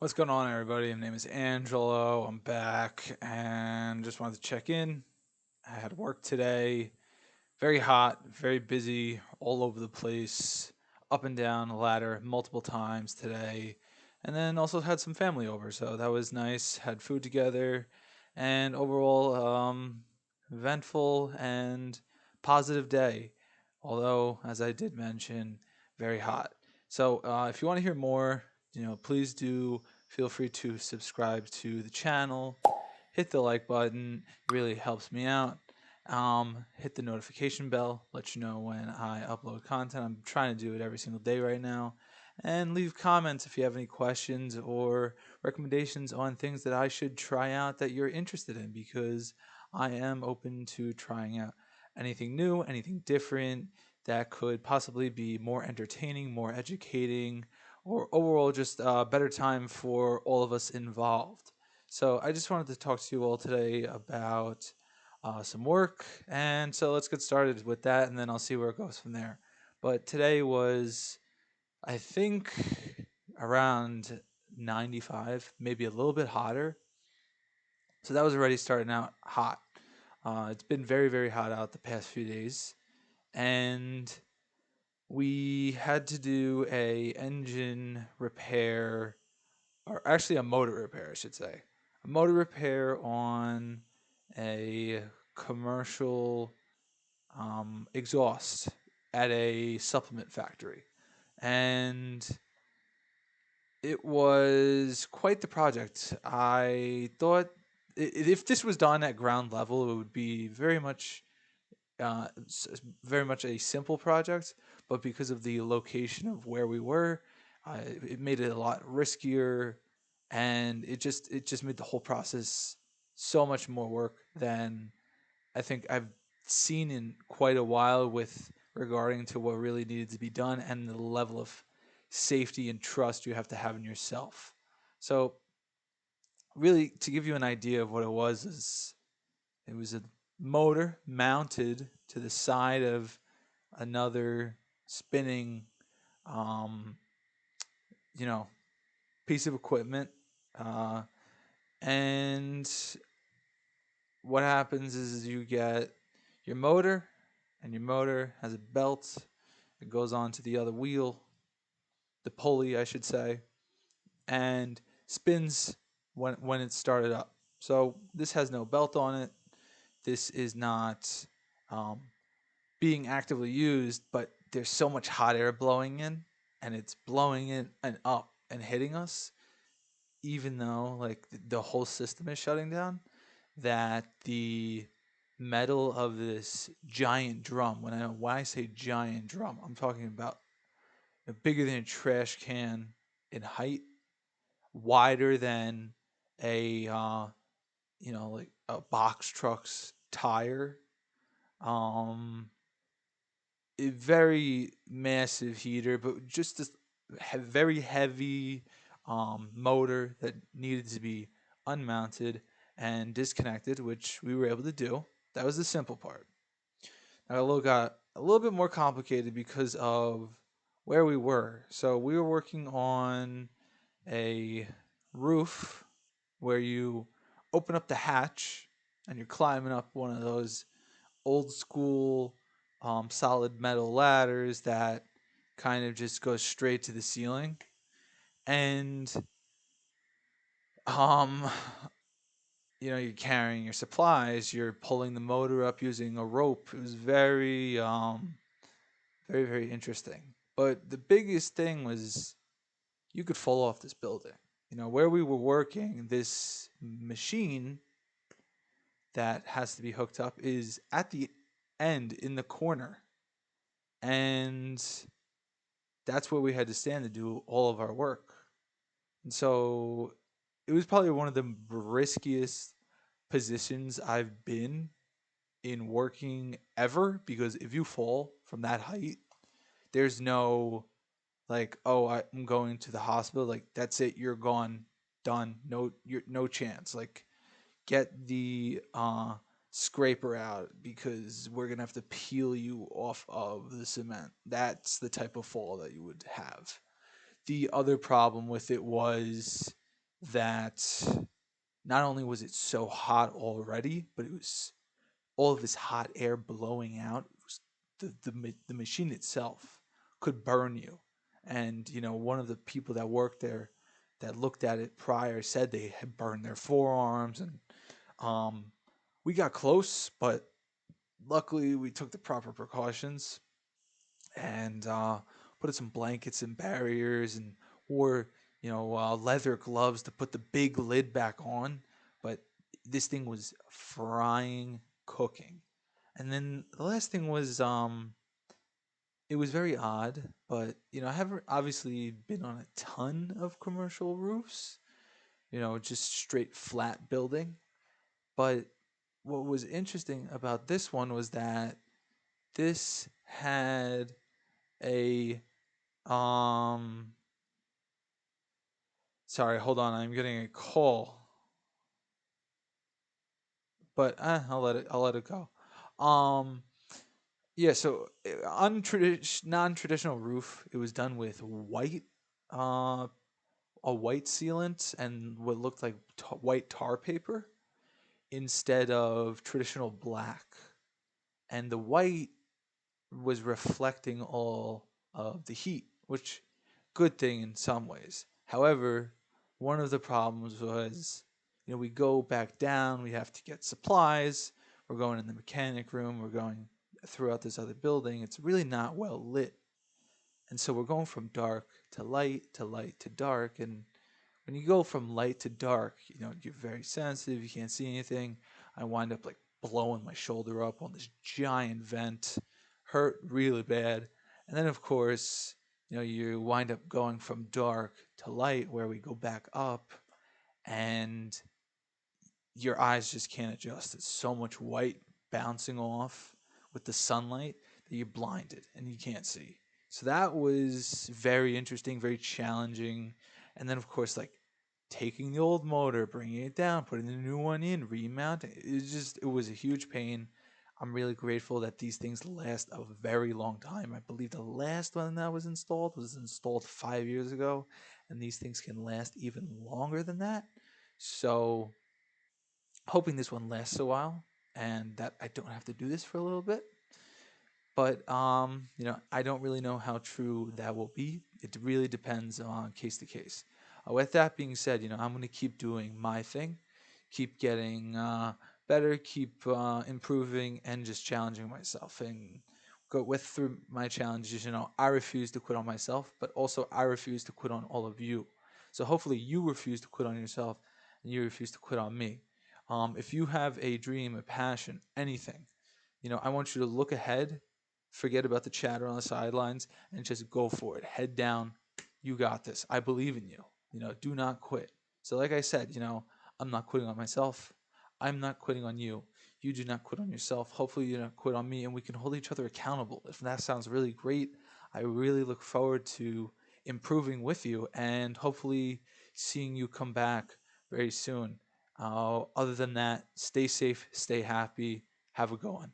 What's going on, everybody? My name is Angelo. I'm back and just wanted to check in. I had work today. Very hot, very busy, all over the place, up and down the ladder multiple times today. And then also had some family over, so that was nice. Had food together, and overall, eventful and positive day. Although, as I did mention, very hot. So, if you want to hear more, please do feel free to subscribe to the channel, hit the like button. It really helps me out. Hit the notification bell, let you know when I upload content. I'm trying to do it every single day right now. And leave comments if you have any questions or recommendations on things that I should try out that you're interested in, because I am open to trying out anything new, anything different that could possibly be more entertaining, more educating, or overall just a better time for all of us involved. So I just wanted to talk to you all today about some work. And so let's get started with that, and then I'll see where it goes from there. But today was, I think, around 95, maybe a little bit hotter. So that was already starting out hot. It's been very, very hot out the past few days. And we had to do a engine repair, or actually a motor repair, I should say. A motor repair on a commercial exhaust at a supplement factory. And it was quite the project. I thought if this was done at ground level, it would be very much a simple project. But because of the location of where we were, it made it a lot riskier, and it just made the whole process so much more work than I think I've seen in quite a while with regarding to what really needed to be done and the level of safety and trust you have to have in yourself. So, really, to give you an idea of what it was, is it was a motor mounted to the side of another spinning, um, you know, piece of equipment, uh, and what happens is you get your motor, and your motor has a belt that goes onto the other wheel, the pulley, I should say, and spins when it's started up. So this has no belt on it. This is not um, being actively used, but there's so much hot air blowing in, and it's blowing in and up and hitting us, even though like the whole system is shutting down, that the metal of this giant drum, when I say giant drum, I'm talking about bigger than a trash can in height, wider than a like a box truck's tire. Um, a very massive heater, but just this very heavy motor that needed to be unmounted and disconnected, which we were able to do. That was the simple part. Now it got a little bit more complicated because of where we were. So we were working on a roof where you open up the hatch and you're climbing up one of those old school solid metal ladders that kind of just goes straight to the ceiling. And um you're carrying your supplies, you're pulling the motor up using a rope. It was very, very interesting. But the biggest thing was you could fall off this building. Where we were working, this machine that has to be hooked up is at the end in the corner. And that's where we had to stand to do all of our work. And so it was probably one of the riskiest positions I've been in working ever, because if you fall from that height, there's no like, oh, I'm going to the hospital. Like, that's it, you're gone, done. No, you're no chance. Like, get the scraper out, because we're gonna have to peel you off of the cement. That's the type of fall that you would have. The other problem with it was that not only was it so hot already, but it was all of this hot air blowing out. It was the machine itself could burn you. And one of the people that worked there that looked at it prior said they had burned their forearms, and um, we got close, but luckily we took the proper precautions and put some blankets and barriers and wore leather gloves to put the big lid back on. But this thing was frying, cooking. And then the last thing was it was very odd, but I haven't obviously been on a ton of commercial roofs, just straight flat building. But what was interesting about this one was that this had a um sorry, hold on, I'm getting a call. But I'll let it go. Um yeah, so non-traditional roof, it was done with uh a white sealant and what looked like white tar paper instead of traditional black. And the white was reflecting all of the heat, which good thing in some ways. However, one of the problems was, we go back down, we have to get supplies, we're going in the mechanic room, we're going throughout this other building. It's really not well lit. And so we're going from dark to light to light to dark. And when you go from light to dark, you're very sensitive, you can't see anything. I wind up like blowing my shoulder up on this giant vent, hurt really bad. And then, of course, you wind up going from dark to light where we go back up, and your eyes just can't adjust. It's so much white bouncing off with the sunlight that you're blinded and you can't see. So that was very interesting, very challenging. And then, of course, like taking the old motor, bringing it down, putting the new one in, remounting. It was a huge pain. I'm really grateful that these things last a very long time. I believe the last one that was installed 5 years ago, and these things can last even longer than that. So hoping this one lasts a while and that I don't have to do this for a little bit. But I don't really know how true that will be. It really depends on case to case. With that being said, I'm going to keep doing my thing, keep getting better, keep improving, and just challenging myself. And go with through my challenges. I refuse to quit on myself, but also I refuse to quit on all of you. So hopefully you refuse to quit on yourself, and you refuse to quit on me. If you have a dream, a passion, anything, I want you to look ahead, forget about the chatter on the sidelines, and just go for it. Head down. You got this. I believe in you. Do not quit. So, like I said, I'm not quitting on myself. I'm not quitting on you. You do not quit on yourself. Hopefully, you don't quit on me, and we can hold each other accountable. If that sounds really great, I really look forward to improving with you and hopefully seeing you come back very soon. Other than that, stay safe, stay happy, have a good one.